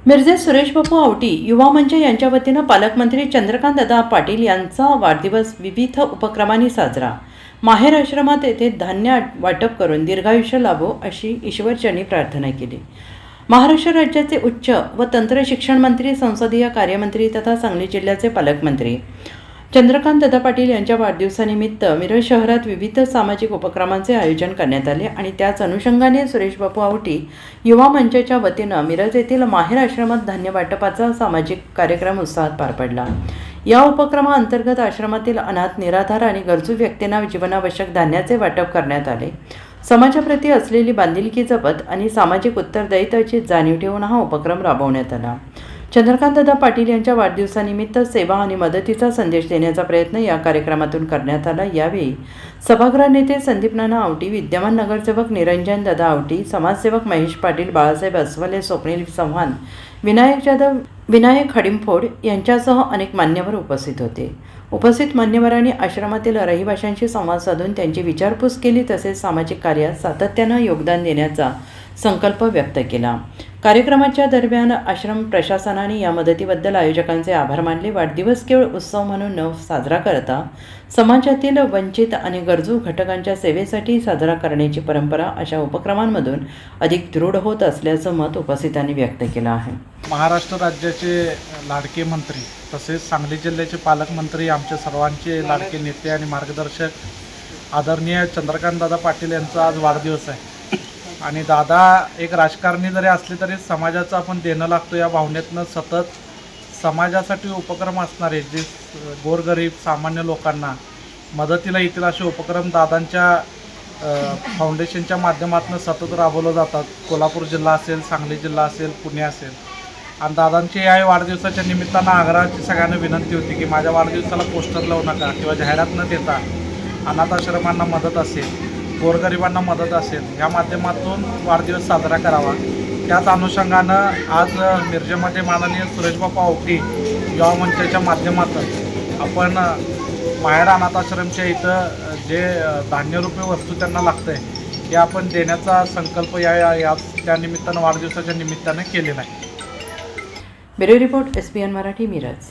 मिरजेत सुरेश बापू आवटी युवा मंच यांच्या वतीनं पालकमंत्री चंद्रकांतदादा पाटील यांचा वाढदिवस विविध उपक्रमांनी साजरा। माहेर आश्रमात येथे धान्य वाटप करून दीर्घायुष्य लाभो अशी ईश्वरचरणी प्रार्थना केली। महाराष्ट्र राज्याचे उच्च व तंत्र शिक्षण मंत्री, संसदीय कार्यमंत्री तथा सांगली जिल्ह्याचे पालकमंत्री चंद्रकांतदादा पाटील यांच्या वाढदिवसानिमित्त मिरज शहरात विविध सामाजिक उपक्रमांचे आयोजन करण्यात आले आणि त्याच अनुषंगाने सुरेश बापू आवटी युवा मंचाच्या वतीनं मिरज येथील माहेर आश्रमात धान्य वाटपाचा सामाजिक कार्यक्रम उत्साहात पार पडला। या उपक्रमाअंतर्गत आश्रमातील अनाथ, निराधार आणि गरजू व्यक्तींना जीवनावश्यक धान्याचे वाटप करण्यात आले। समाजाप्रती असलेली बांधिलकी जपत आणि सामाजिक उत्तरदायित्वाची जाणीव ठेवून हा उपक्रम राबवण्यात आला। चंद्रकांतदादा पाटील यांच्या वाढदिवसानिमित्त सेवा आणि मदतीचा संदेश देण्याचा प्रयत्न या कार्यक्रमातून करण्यात आला। यावेळी सभागृह नेते संदीप नाना आवटी, विद्यमान नगरसेवक निरंजन दादा आवटी, समाजसेवक महेश पाटील, बाळासाहेब अस्वले, स्वप्नील चव्हाण, विनायक जाधव, विनायक हडिमफोड यांच्यासह अनेक मान्यवर उपस्थित होते। उपस्थित मान्यवरांनी आश्रमातील रहिवाशांशी संवाद साधून त्यांची विचारपूस केली, तसेच सामाजिक कार्यात सातत्यानं योगदान देण्याचा संकल्प व्यक्त केला। कार्यक्रमाच्या दरम्यान आश्रम प्रशासनाने या मदतीबद्दल आयोजकांचे आभार मानले। वाढदिवस केवळ उत्सव म्हणून न साजरा करता समाजातील वंचित आणि गरजू घटकांच्या सेवेसाठी साजरा करण्याची परंपरा अशा उपक्रमांमधून अधिक दृढ होत असल्याचं मत उपस्थितांनी व्यक्त केलं आहे। महाराष्ट्र राज्याचे लाडके मंत्री तसेच सांगली जिल्ह्याचे पालकमंत्री, आमचे सर्वांचे लाडके नेते आणि मार्गदर्शक आदरणीय चंद्रकांतदादा पाटील यांचा आज वाढदिवस आहे आणि दादा एक राजकारणी जरी असले तरी समाजाचं आपण देणं लागतो या भावनेतनं सतत समाजासाठी उपक्रम असणारे जे गोरगरीब सामान्य लोकांना मदतीला येतील असे उपक्रम दादांच्या फाउंडेशनच्या माध्यमातून सतत राबवलं जातात। कोल्हापूर जिल्हा असेल, सांगली जिल्हा असेल, पुणे असेल। आणि दादांची या वाढदिवसाच्या निमित्तानं आग्रहाची सगळ्यांना विनंती होती की माझ्या वाढदिवसाला पोस्टर लावू नका किंवा जाहिरात न देता अनाथ आश्रमांना मदत असेल, गोरगरिबांना मदत असेल, या माध्यमातून वाढदिवस साजरा करावा। त्याच अनुषंगानं आज मिरजेमध्ये माननीय सुरेश बापू आवटी युवा मंचाच्या माध्यमातून आपण माहेर अनाथ आश्रमच्या इथं जे धान्यरूपी वस्तू त्यांना लागतं आहे ते आपण देण्याचा संकल्प त्या निमित्तानं वाढदिवसाच्या निमित्तानं केलेला आहे। Bureau report SBN Marathi, Miraj.